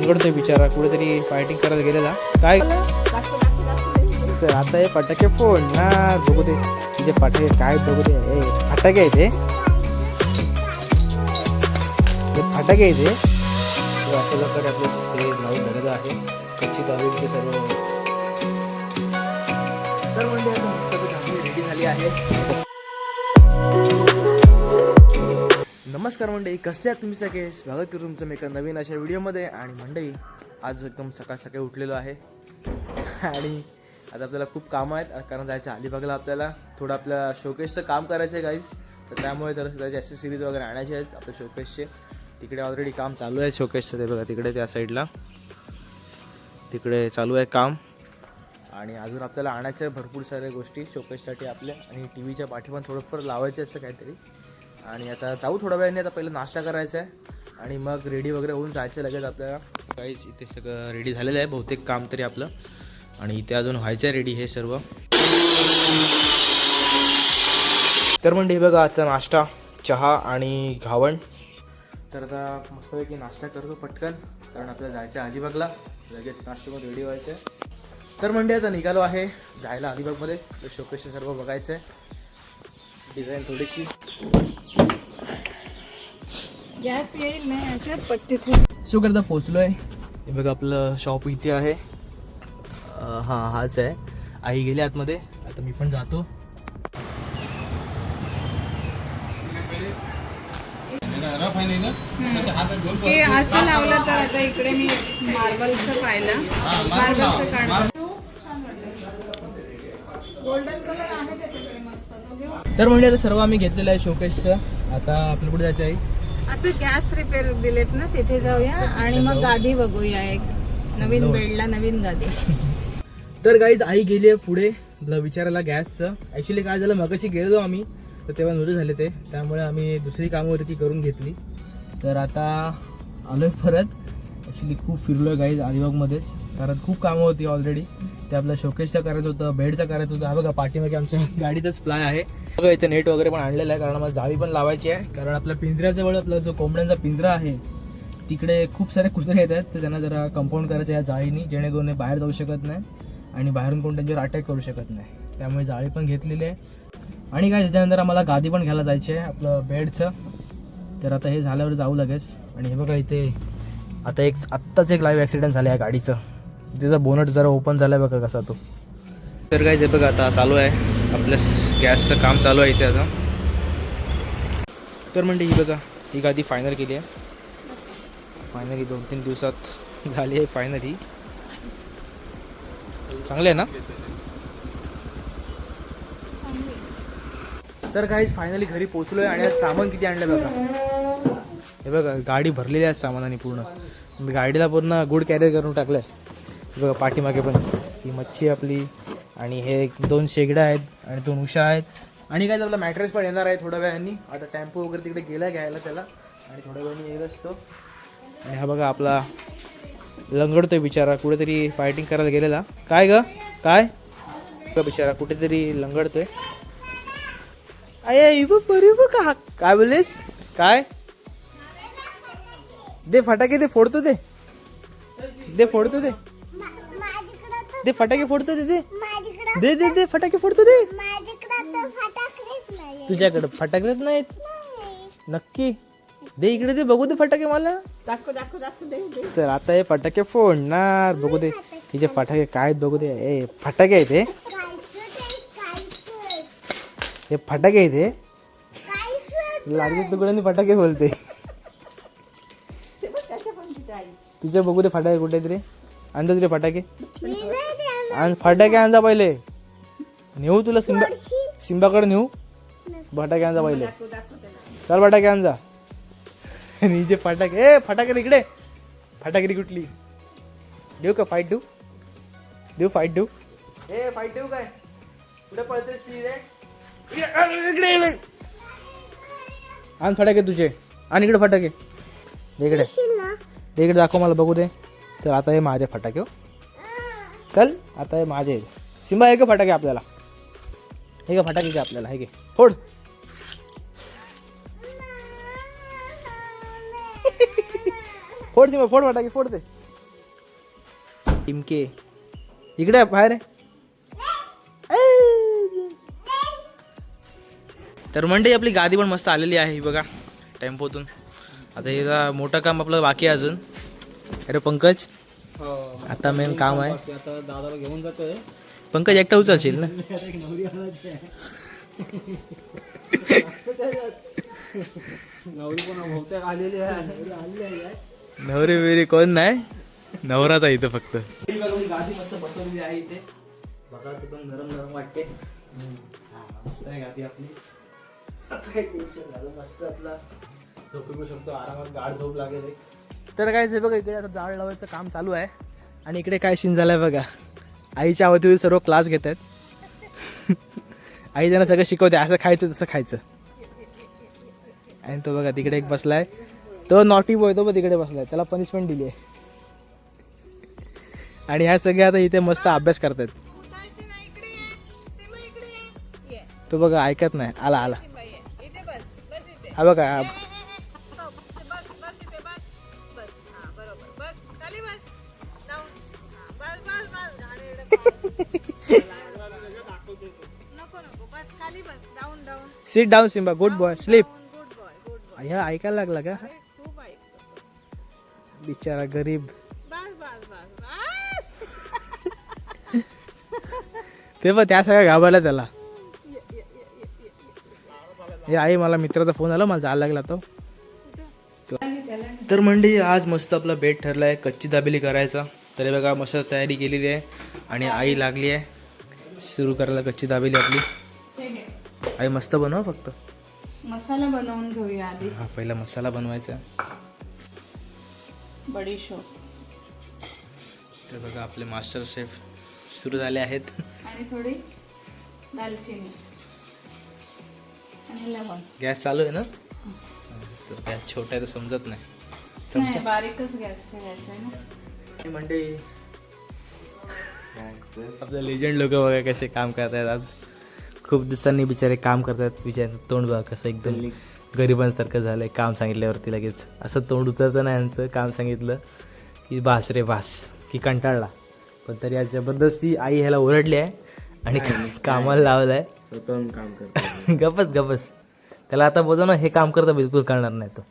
लंगडतोय बिचारा, कुठेतरी फायटिंग करायला गेलेला काय. चल आता हे फटाके फोडणार, बघू दे तुझे फटाके काय, बघू दे. ए फटाके आहे ते फटाके आहे ते. अशा प्रकारे आपलं हे लावून झालेलं आहे, कच्ची दारूचे सर्व. तर म्हणजे आता मस्तपैकी रेडी झाली आहे. नमस्कार मंडळी, कसे आहात तुम्ही सगळे. स्वागत करू तुमचं मी एका नवीन अशा व्हिडिओमध्ये. आणि मंडळी आज एकदम सकाळ सकाळी उठलेलो आहे आणि आज आपल्याला खूप कामं आहेत, कारण जायचं अलिबागला. आपल्याला थोडं आपल्या शोकेसचं काम करायचं आहे गाईज. तर त्यामुळे तर त्याचे ॲक्सेसरीज वगैरे आणायचे आहेत आपल्या शोकेसचे. तिकडे ऑलरेडी काम चालू आहे शोकेसचं, ते बघा तिकडे त्या साईडला तिकडे चालू आहे काम. आणि अजून आपल्याला आणायचं आहे भरपूर साऱ्या गोष्टी शोकेससाठी आपल्या, आणि टी व्हीच्या पाठी पण थोडंफार लावायचं असतं काहीतरी. आणि आता जाऊ थोड्या वेळाने, आता पहिलं नाश्ता करायचा आहे आणि मग रेडी वगैरे होऊन जायचं लगेच आपल्याला. काहीच इथे सगळं रेडी झालेलं आहे बहुतेक काम तरी आपलं, आणि इथे अजून व्हायचं आहे रेडी हे सर्व. तर म्हणजे हे बघा आजचा नाश्ता, चहा आणि घावण. तर आता मस्तपैकी नाश्ता करतो पटकन, कारण आपल्याला जायचं आहे अलिबागला. लगेच नाश्त्यामध्ये रेडी व्हायचं आहे. तर म्हणजे आता निघालो आहे जायला अलिबागमध्ये. तर शोकेसचं सर्व बघायचं आहे, डिझाईन थोडीशी. गॅस येईल नाही याच्यात पट्टीत. सो करता पोचलो आहे. हे बघा आपलं शॉप इथे आहे. हां हाच आहे. आई गेली आतमध्ये, आता मी पण जातो. असं लावलं तर आता इकडे मी मार्बलचं पाहिलं, मार्बलचं काढलं. गोल्डन कलर आहे त्याच्याकडे मस्त. तर म्हणजे आता सर्व आम्ही घेतलेलं आहे शोकेसचं. आता आपल्या पुढे जायचं आहे. आता गॅस रिपेअर दिलेत ना, तिथे जाऊया आणि मग गादी बघूया. एक नवीन बेडला नवीन गादी. तर गाईज आई गेली आहे पुढे विचारायला गॅसचं. ॲक्च्युली काय झालं, मगाशी गेलो आम्ही तर तेव्हा नुरे झाले ते, त्यामुळे आम्ही दुसरी कामं होती ती करून घेतली. तर आता आलो आहे परत. ॲक्च्युली खूप फिरलो आहे गाईज अलिबागमध्येच, कारण खूप कामं होती ऑलरेडी. ते आपलं शोकेसचं करायचं होतं, बेडचं करायचं होतं. हा बघा पाठीमागे आमच्या गाडीतच प्लाय आहे बघा. इथे नेट वगैरे पण आणलेलं आहे, कारण मला जाळी पण लावायची आहे. कारण आपल्या पिंजऱ्याजवळ आपला जो कोंबड्यांचा पिंजरा आहे तिकडे खूप सारे कुत्रे येत आहेत, तर त्यांना जरा कंपाऊंड करायचं या जाळीनी, जेणेकरून बाहेर जाऊ शकत नाही आणि बाहेरून कोण त्यांच्यावर अटॅक करू शकत नाही. त्यामुळे जाळी पण घेतलेली आहे. आणि काय त्याच्यानंतर आम्हाला गादी पण घ्यायला जायची आहे आपलं बेडचं. तर आता हे झाल्यावर जाऊ लगेच. आणि हे बघा इथे आता आत्ताच एक लाईव्ह ॲक्सिडेंट झालं आहे गाडीचं. त्याचा बोनट जरा ओपन झाला आहे बघा कसा तो. तर काय ते बघा आता चालू आहे आपल्या गॅसचं काम चालू आहे इथे आता. तर म्हणजे ही बघा ही गादी फायनल केली आहे. फायनली 2-3 दिवसात झाली आहे फायनली. चांगले आहे ना. तर काहीच फायनली घरी पोचलो आहे. आणि आज सामान किती आणलं बघा. हे बघा गाडी भरलेली आहे सामानाने पूर्ण. गाडीला पूर्ण गुड कॅरी करून टाकलं आहे. हे बघा पाठीमागे पण ही मच्छी आपली, आणि हे 2 शेगड्या आहेत आणि 2 उषा आहेत. आणि काय आपला मॅट्रेस पण येणार आहे थोड्या वेळाने. आता टेम्पो वगैरे तिकडे गेला घ्यायला त्याला, आणि थोड्या वेळाने येत असतो. आणि हा बघा आपला लंगडतोय बिचारा, कुठेतरी फायटिंग करायला गेलेला काय ग काय बिचारा, कुठेतरी लंगडतोय. अय का काय बोललेस काय. दे फटाके, दे फोडतो, दे फोडतो, दे फटाके फोडतो, दे दे दे फटाके फोडतो दे. तुझ्याकडे फटाकेच नाहीत नक्की. दे इकडे, दे बघू दे फटाके मला. दाखव. चल आता हे फटाके फोडणार, बघू दे तिचे फटाके काय बघू दे. ए फटाके आहे ते, हे फटाके आहे ते. लागले तुकड्यांनी फटाके बोलते. तुझ्या बघू दे फटाके कुठे तरी. आणजा तुझे फटाके, फटाके आणजा पहिले. नेऊ तुला सिंबाकडे नेऊ. फटाके आणजा पहिले. चल फटाके आणजा. आणि जे फटाके, ए फटाके इकडे. फटाके कुठली देऊ का. फाईट देऊ फाईट देऊ. ए फाईट देऊ काय. कुठे पळतेस ती रे. इकडे आण फटाके तुझे. आणि इकडे फटाके इकडे इकडे दाखव मला बघू दे. चल आता हे माझे फटाके. हो चल आता हे माझे. सिंबा हे का फटाके आपल्याला. हे का फटाके का आपल्याला. हे घे फोड. फोड सिंबा फोड फटाके फोड. ते टिमके इकडे बाहेर आहे. तर मंडळी आपली गादी पण मस्त आलेली आहे ही बघा टेम्पोतून. आता हिला मोठं काम आपलं बाकी आहे अजून. अरे पंकज आता मेन काम आहे. आता दादाला घेऊन जातोय. पंकज एकटा उचलशील ना. नवरी पण बहुतेक आलेली आहे. नवरे बिवरे कोण नाही, नवराच आहे इथं फक्त. गादी मस्त बसवलेली आहे इथे बघा, एकदम नरम नरम वाटते. मस्त आहे गादी आपली. आता काही टेन्शन झालं, मस्त आपला झोपू शकतो आरामात, गाढ झोप लागेल. तर काय ते बघा इकडे आता झाड लावायचं काम चालू आहे. आणि इकडे काय सीन झालाय बघा, आईच्या अवतीवर सर्व क्लास घेत आहेत. आई त्यांना सगळं शिकवते, असं खायचं तसं खायचं. आणि तो बघा तिकडे एक बसलाय, तो नॉटी बॉय, तो पण तिकडे बसलाय, त्याला पनिशमेंट दिली आहे. आणि ह्या सगळे आता इथे मस्त अभ्यास करतात. तो बघा ऐकत नाही. आला आला हा बघा. Sit down Simba, good boy, sleep. ह्या ऐकायला लागला का बिचारा गरीब. ते पण त्या सगळ्या घाबरला त्याला. हे आई मला मित्राचा फोन आला, मला जायला लागला तो. तर मंडळी आज मस्त आपला बेट ठरलाय कच्ची दाबेली करायचा. तरी बघा मस्त तयारी केलेली आहे आणि आई लागली आहे सुरू करायला कच्ची दाबेली आपली. आई मस्त बनव, फक्त मसाला बनवून घेऊया आधी. हा पहिला मसाला बनवायचा. बडीशोप. तर बघा आपले मास्टर शेफ सुरू झाले आहेत. आणि थोडी दालचिनी आणि लवंग. गॅस चालू आहे ना. तर गॅस छोटा आहे तर समजत नाही. नाही, बारीकच गॅस ठेवायचा आहे ना. म्हणजे आपले लेजंड लोक बघा कसे काम करतात. आज खूप दिवसांनी बिचारे काम करतात. बिचाऱ्यांचं तोंड बघा कसं एकदम गरिबांसारखं झालं आहे. काम सांगितल्यावरती लगेच असं तोंड उतरतं नाही यांचं. काम सांगितलं की बास रे बास, की कंटाळला. पण तरी आज जबरदस्ती आई ह्याला ओरडली आहे आणि कामाला लावलं आहे. काम करतो. गपच गपच. त्याला आता बोलतो ना हे काम करता बिलकुल करणार नाही. तो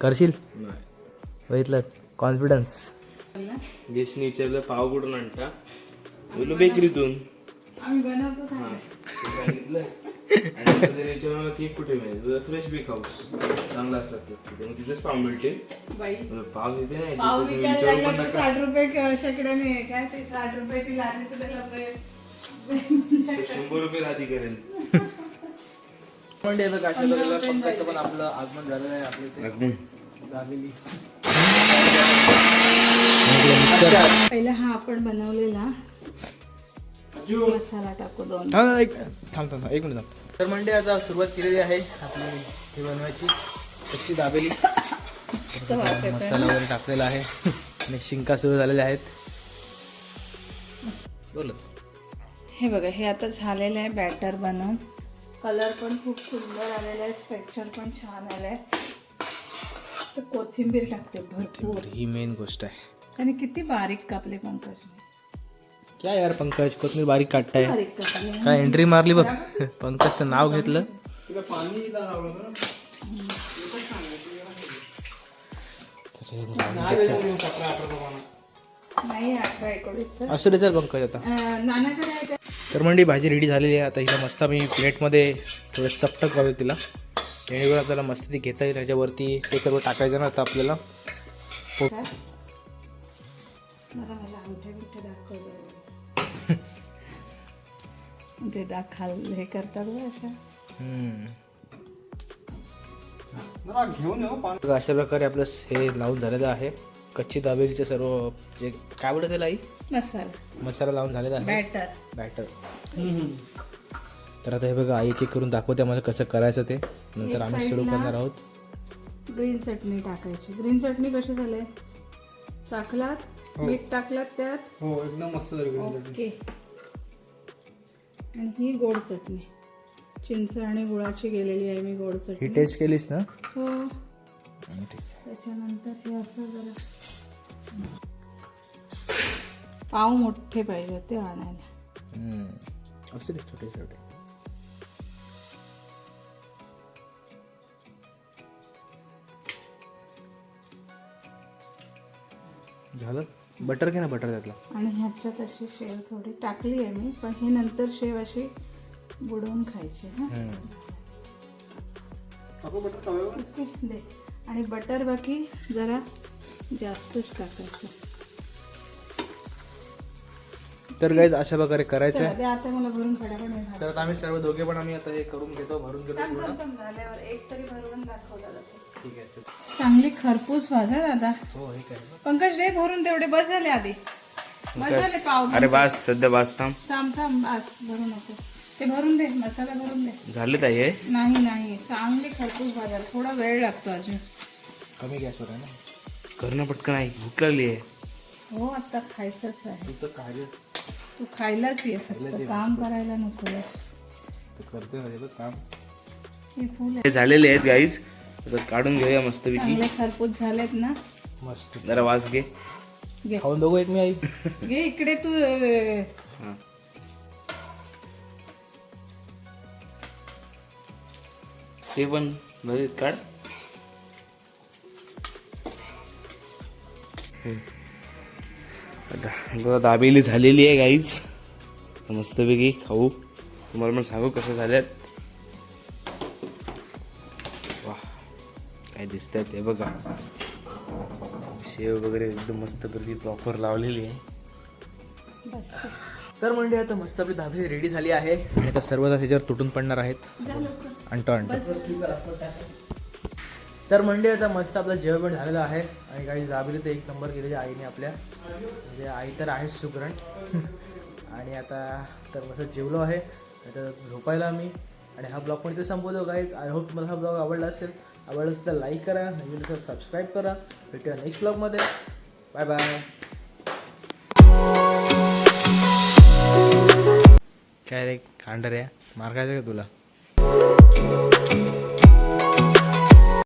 करशील बघितलं कॉन्फिडन्स. गेस्टने विचारलं पाव कुठून आणता, बोललो बेकरीतून. आम्ही बनवतो सांगितलं. आणि त्याने विचारलं केक कुठे मिळेल, फ्रेश बेक हाऊस चांगला असतात तिथे. मग तिथेच पाव मिळते. बाई पाव तिथे नाही, पाव तिथे विकायला विचारू पण लागला तर नका. 60 रुपये शेकड्याने. काय ते 60 रुपयाची लादी तर त्याला ते 100 रुपये राधी करेल. म्हणजे पंकजचं पण आपलं आगमन झालेलं आहे. आपले दाबेली पहिला हा आपण बनवलेला मसाला टाकू. दोन थांब एक मिनिट. तर म्हणजे आता सुरुवात केलेली आहे आपली हे बनवायची कच्ची दाबेली. मसाला वगैरे टाकलेला आहे आणि शिंका सुरू झालेल्या आहेत. बोल. हे बघा, हे आता झालेलं आहे बॅटर बनवून. कलर पण खूप सुंदर आलेला आहे, स्ट्रक्चर पण छान आलं आहे. तर कोथिंबीर टाकते भरपूर. ही मेन गोष्ट आहे. आणि किती बारीक कापले पंकज. क्या यार पंकज कोथिंबीर बारीक काटताय. बारीक कापले. काय एंट्री मारली बघ. पंकजचं नाव घेतलं. नाही 18-19. असं रे सर पंकज आता. नानाकडे आहे का? तर मंडी भाजी रेडी झालेली आहे. आता हिला मस्त मी प्लेटमध्ये थोडं चपटक लावतो तिला, जेणेकरून आपल्याला मस्त ती घेता येईल. ह्याच्यावरती ते सर्व टाकायचं ना आता आपल्याला. मला अंगठ्या बिठ्या दाखव. ते दाखल हे करतात बघ अशा. अशा प्रकारे आपलं हे लावून झालेलं आहे. कच्ची दाबेलीचे सर्व जे काय बोलत त्याला आई, मसाला लावून झालेला आहे. बॅटर. तर आता हे बघा आई एक करून दाखवते आम्हाला कसं करायचं ते. नंतर आम्ही सुरू करणार आहोत. ग्रीन चटणी टाकायची. ग्रीन चटणी कशी झाली, चाकलात मीठ टाकलात त्यात. हो एकदम मस्त झाली. ओके. आणि ही गोड चटणी, चिंच आणि गुळाची गेलेली आहे मी गोड चटणी. ही टेस्ट केलीस ना. हो. त्याच्यानंतर हे असं जरा पाव मोठे पाहिजे होते आणायला. असते छोटे छोटे. झालं. बटर घे ना, बटर त्यातला. आणि ह्याच्यात अशी शेव थोडी टाकली आहे मी, पण ही नंतर शेव अशी बुडवून खायची. हा ओके दे. आणि बटर बाकी जरा जास्तच टाकायचं. तर गाईज अशा प्रकारे करायचं चला, आहे. ते आता मला भरून फटाफट तर आता आम्ही सर्व दोघे पण आम्ही आता हे करून घेतो, भरून घेतो पूर्ण. झाल्यावर एक तरी भरून दाखवला जातो. ठीक आहे चल. चांगली खरपूस भाजा दादा. हो हे काय पंकज दे भरून, तेवढे बस झाले आधी. बस झाले पाव. अरे बास सध्या बास थांब. थांब थांब बस भरू नको. ते भरून दे, मसाला भरून दे. झाले ताई हे नाही नाही, चांगली खरपूस भाजायला थोडा वेळ लागतो अजून. कमी गॅसवर आहे ना. करणं पटकन आहे, भूक लागली आहे. हो आता खायचंच आहे. तू तर काय तू खायलाच ये, फक्त काम करायला नको. तू करते म्हणजे बघ काम. हे फुल हे झालेले आहेत गाईज. आता काढून घेऊया मस्तपैकी. चांगले खरपूस झालेत ना. मस्त. जरा वास घे. घे खाऊन बघू एक मी आई. घे इकडे तू. हा. ते पण बघ काढ. आता दाबेली झालेली आहे गाईज. मस्तपैकी खाऊ. तुम्हाला पण सांगू कसं झाल्यात. वा काय दिसतात हे बघा. शेव वगैरे एकदम मस्तपैकी प्रॉपर लावलेली आहे. बस तर म्हणजे आता मस्त आपली दाबेली रेडी झाली आहे. आणि आता सर्व त्याच्यावर तुटून पडणार आहेत. जा लवकर. अंट तर म्हणजे आता मस्त आपलं जेवण पण झालेलं आहे. आणि काही दाबेली तर एक नंबर केलेली आईने आपल्या. म्हणजे आई तर आहेच सुगरण. आणि आता तर मस्त जेवलो आहे. आता झोपायला आम्ही. आणि हा ब्लॉग पण इथे संपवतो गाईज. आय होप तुम्हाला हा ब्लॉग आवडला असेल. आवडला असेल तर लाईक करा, नवीन तर सबस्क्राईब करा. भेटूया नेक्स्ट ब्लॉगमध्ये. Bye bye. काय रे खांडर या मार खायचं का तुला?